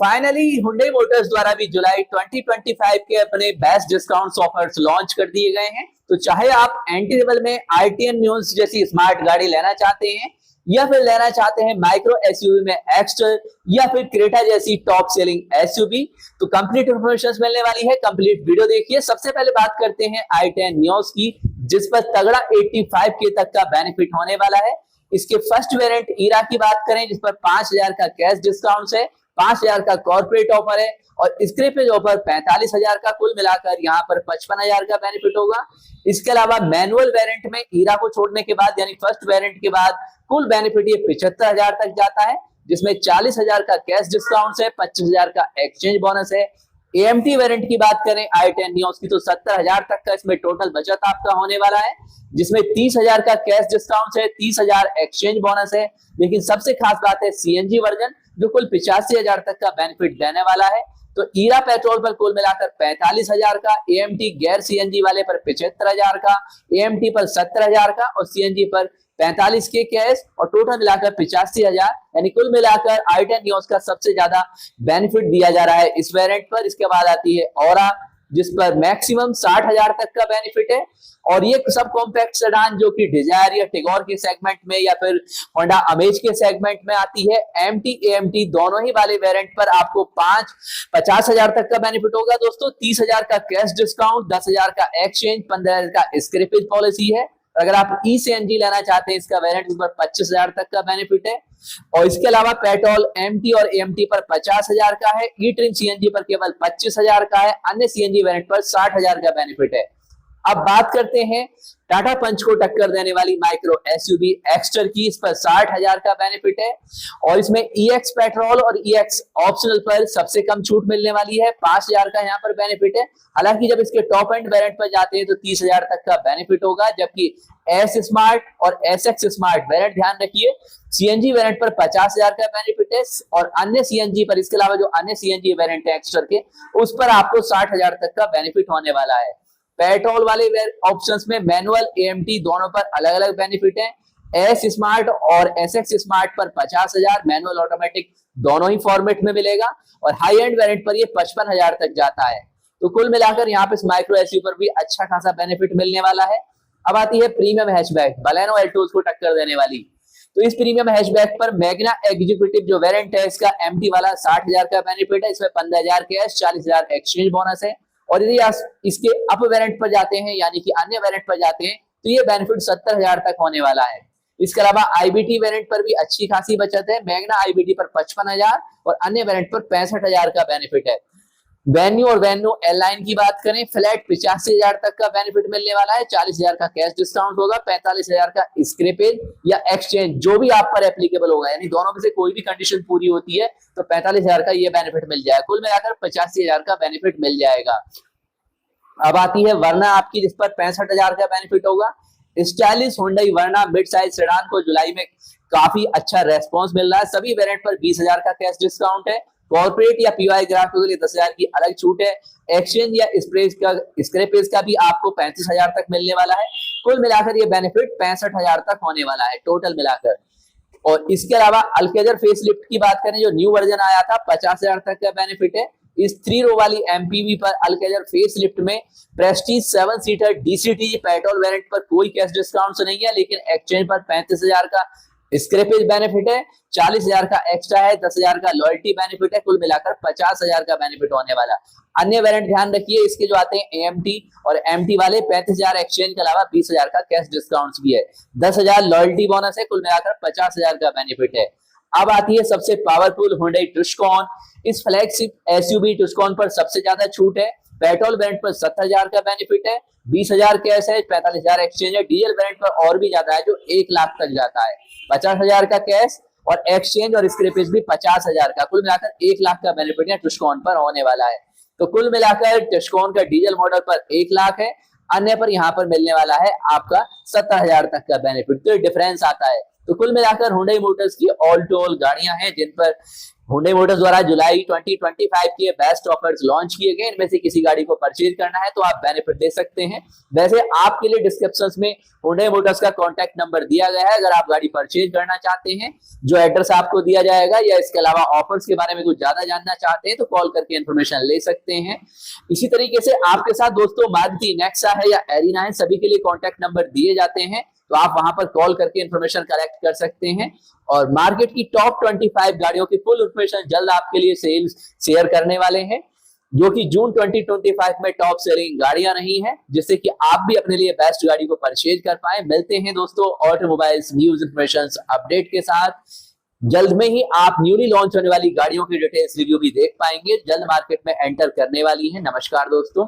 Finally Hyundai Motors द्वारा भी जुलाई 2025 के अपने बेस्ट डिस्काउंट ऑफर्स लॉन्च कर दिए गए हैं। तो चाहे आप एंट्री लेवल में ITN न्यूज़ जैसी स्मार्ट गाड़ी लेना चाहते हैं या फिर लेना चाहते हैं माइक्रो एसयूवी में एक्स्टर या फिर क्रेटा जैसी टॉप सेलिंग एसयूवी, तो कंप्लीट इंफॉर्मेशन मिलने वाली है। कंप्लीट वीडियो देखिए। सबसे पहले बात करते हैं i10 न्यूज़ की, जिस पर तगड़ा 85K तक का बेनिफिट होने वाला है। इसके फर्स्ट वेरिएंट ईरा की बात करें जिस पर 5000 का कैश डिस्काउंट है, 5000 का कॉर्पोरेट ऑफर है और स्क्रैपेज ऑफर 45,000 का। कुल मिलाकर यहाँ पर 55,000 का बेनिफिट होगा। इसके अलावा मैनुअल वेरिएंट में ईरा को छोड़ने के बाद यानी फर्स्ट वेरिएंट के बाद कुल बेनिफिट ये 75,000 तक जाता है, जिसमें 40,000 का कैश डिस्काउंट है, 25,000 का एक्सचेंज बोनस है। AMT वेरिएंट की बात करें i10 न्यूज़ की तो 70,000 तक का इसमें टोटल बचत आपका होने वाला है, जिसमें 30,000 का कैश डिस्काउंट है, 30,000 एक्सचेंज बोनस है। लेकिन सबसे खास बात है CNG वर्जन जो कुल 85,000 तक का बेनिफिट देने वाला है। तो ईरा पेट्रोल पर कुल मिलाकर 45,000 का, AMT गैर CNG वाले पर 75,000 का, AMT पर 70,000 का और CNG पर 45K कैश और टोटल मिलाकर 85,000, यानी कुल मिलाकर i10 न्यूज़ का सबसे ज्यादा बेनिफिट दिया जा रहा है इस वेरिएंट पर। इसके बाद आती है औरा जिस पर मैक्सिमम 60,000 तक का बेनिफिट है और ये सब कॉम्पैक्ट सेडान जो कि डिजायर या टिगोर के सेगमेंट में या फिर होंडा अमेज के सेगमेंट में आती है। MT AMT दोनों ही वाले वेरिएंट पर आपको 50,000 तक का बेनिफिट होगा दोस्तों। 30,000 का कैश डिस्काउंट, 10,000 का एक्सचेंज, 15,000 का स्क्रैपेज पॉलिसी है। अगर आप CNG लेना चाहते हैं इसका वेरिएंट उस पर 25,000 तक का बेनिफिट है और इसके अलावा पेट्रोल MT और AMT पर 50,000 का है, E-ट्रिम CNG पर केवल 25,000 का है, अन्य CNG वेरिएंट पर 60,000 का बेनिफिट है। अब बात करते हैं टाटा पंच को टक्कर देने वाली माइक्रो एसयूवी एक्स्टर की। इस पर 60,000 का बेनिफिट है और इसमें EX पेट्रोल और EX ऑप्शनल पर सबसे कम छूट मिलने वाली है, 5,000 का यहाँ पर बेनिफिट है। हालांकि जब इसके टॉप एंड वेरिएंट पर जाते हैं तो 30,000 तक का बेनिफिट होगा, जबकि S स्मार्ट और SX स्मार्ट वेरिएंट ध्यान रखिए CNG वेरिएंट पर 50,000 का बेनिफिट है और अन्य CNG पर, इसके अलावा जो अन्य CNG वेरिएंट है एक्स्टर के, उस पर आपको 60,000 तक का बेनिफिट होने वाला है। पेट्रोल वाले ऑप्शंस में मैनुअल AMT दोनों पर अलग अलग बेनिफिट है। S स्मार्ट और SX स्मार्ट पर 50,000, मैनुअल ऑटोमेटिक दोनों ही फॉर्मेट में मिलेगा और हाई एंड वेरिएंट पर ये 55,000 तक जाता है। तो कुल मिलाकर यहाँ पे माइक्रो एसयूवी पर भी अच्छा खासा बेनिफिट मिलने वाला है। अब आती है प्रीमियम हैचबैक बलेनो एल्टोस को टक्कर देने वाली। तो इस प्रीमियम हैचबैक पर मैग्ना एग्जीक्यूटिव जो वेरिएंट है इसका MT वाला 60,000 का बेनिफिट है, इसमें 15,000 कैश, 40,000 एक्सचेंज बोनस है। और यदि आप इसके अप वेरिएंट पर जाते हैं यानी कि अन्य वेरिएंट पर जाते हैं तो ये बेनिफिट 70,000 तक होने वाला है। इसके अलावा IBT वेरिएंट पर भी अच्छी खासी बचत है, मैग्ना IBT पर 55,000 और अन्य वेरिएंट पर 65,000 का बेनिफिट है। वेन्यू और वेन्यू एल लाइन की बात करें फ्लैट 85,000 तक का बेनिफिट मिलने वाला है, 40,000 का कैश डिस्काउंट होगा, 45,000 का स्क्रैपेज या एक्सचेंज जो भी आप पर एप्लीकेबल होगा, यानी दोनों में से कोई भी कंडीशन पूरी होती है तो 45,000 का ये बेनिफिट मिल जाएगा। कुल मिलाकर 85,000 का बेनिफिट मिल जाएगा। अब आती है वरना आपकी, जिस पर 65,000 का बेनिफिट होगा। Stylish Hyundai Verna mid size sedan को जुलाई में काफी अच्छा रेस्पॉन्स मिल रहा है। सभी वेरिएंट पर 20,000 का कैश डिस्काउंट है, कॉर्पोरेट या PY ग्राहकों के लिए 10,000 की अलग छूट है, एक्सचेंज या स्क्रैपेज का भी आपको 35,000 तक मिलने वाला है। कुल मिलाकर ये बेनिफिट 65,000 तक होने वाला है टोटल मिलाकर। और इसके अलावा अल्केजर फेसलिफ्ट की बात करें जो न्यू वर्जन आया था, 50,000 तक का बेनिफिट है। इस 3 रो वाली MPV पर अल्केजर फेसलिफ्ट में Prestige 7 seater DCT petrol variant पर कोई कैश डिस्काउंट नहीं है, लेकिन एक्सचेंज पर 35,000 का स्क्रैपेज बेनिफिट है, 40,000 का एक्स्ट्रा है, 10,000 का लॉयल्टी बेनिफिट है। कुल मिलाकर 50,000 का बेनिफिट होने वाला। अन्य वेरिएंट ध्यान रखिए इसके जो आते हैं AMT और MT वाले 35,000 एक्सचेंज के अलावा 20,000 का कैश डिस्काउंट भी है, 10,000 लॉयल्टी बोनस है। कुल मिलाकर 50,000 का बेनिफिट है। अब आती है सबसे पावरफुल हुंडई टुस्कॉन। इस फ्लैगशिप SUV टुस्कॉन पर सबसे ज्यादा छूट है। पेट्रोल वेरिएंट पर 70,000 का बेनिफिट है, 20,000 कैश है, 45,000 एक्सचेंज है। डीजल वेरिएंट पर और भी ज्यादा है जो 1 लाख तक जाता है, 50,000 का कैश और एक्सचेंज और स्क्रैपेज भी 50,000 का। कुल मिलाकर 1 लाख का बेनिफिट है टुस्कॉन पर होने वाला है। तो कुल मिलाकर टुस्कॉन का डीजल मॉडल पर 1 लाख है, अन्य पर यहाँ पर मिलने वाला है आपका 70,000 तक का बेनिफिट। तो डिफरेंस आता है। तो कुल मिलाकर हुंडई मोटर्स की ऑल टू ऑल गाड़ियां हैं जिन पर हुंडई मोटर्स द्वारा जुलाई 2025 के बेस्ट ऑफर्स लॉन्च किए गए। इनमें से किसी गाड़ी को परचेज करना है तो आप बेनिफिट दे सकते हैं। वैसे आपके लिए डिस्क्रिप्शंस में हुंडई मोटर्स का कॉन्टैक्ट नंबर दिया गया है। अगर आप गाड़ी परचेज करना चाहते हैं, जो एड्रेस आपको दिया जाएगा, या इसके अलावा ऑफर्स के बारे में कुछ ज्यादा जानना चाहते हैं तो कॉल करके इन्फॉर्मेशन ले सकते हैं। इसी तरीके से आपके साथ दोस्तों मारुति नेक्सा है या एरिना है, सभी के लिए कॉन्टैक्ट नंबर दिए जाते हैं, तो आप वहां पर कॉल करके इंफॉर्मेशन कलेक्ट कर सकते हैं। और मार्केट की टॉप 25 गाड़ियों की फुल इंफॉर्मेशन जल्द आपके लिए सेल्स शेयर करने वाले हैं, जो कि जून 2025 में टॉप सेलिंग गाड़ियां नहीं है, जिससे कि आप भी अपने लिए बेस्ट गाड़ी को परचेज कर पाए। मिलते हैं दोस्तों ऑटोमोबाइल्स न्यूज इंफॉर्मेशन अपडेट के साथ। जल्द में ही आप न्यूली लॉन्च होने वाली गाड़ियों की डिटेल्स रिव्यू भी देख पाएंगे, जल्द मार्केट में एंटर करने वाली है। नमस्कार दोस्तों।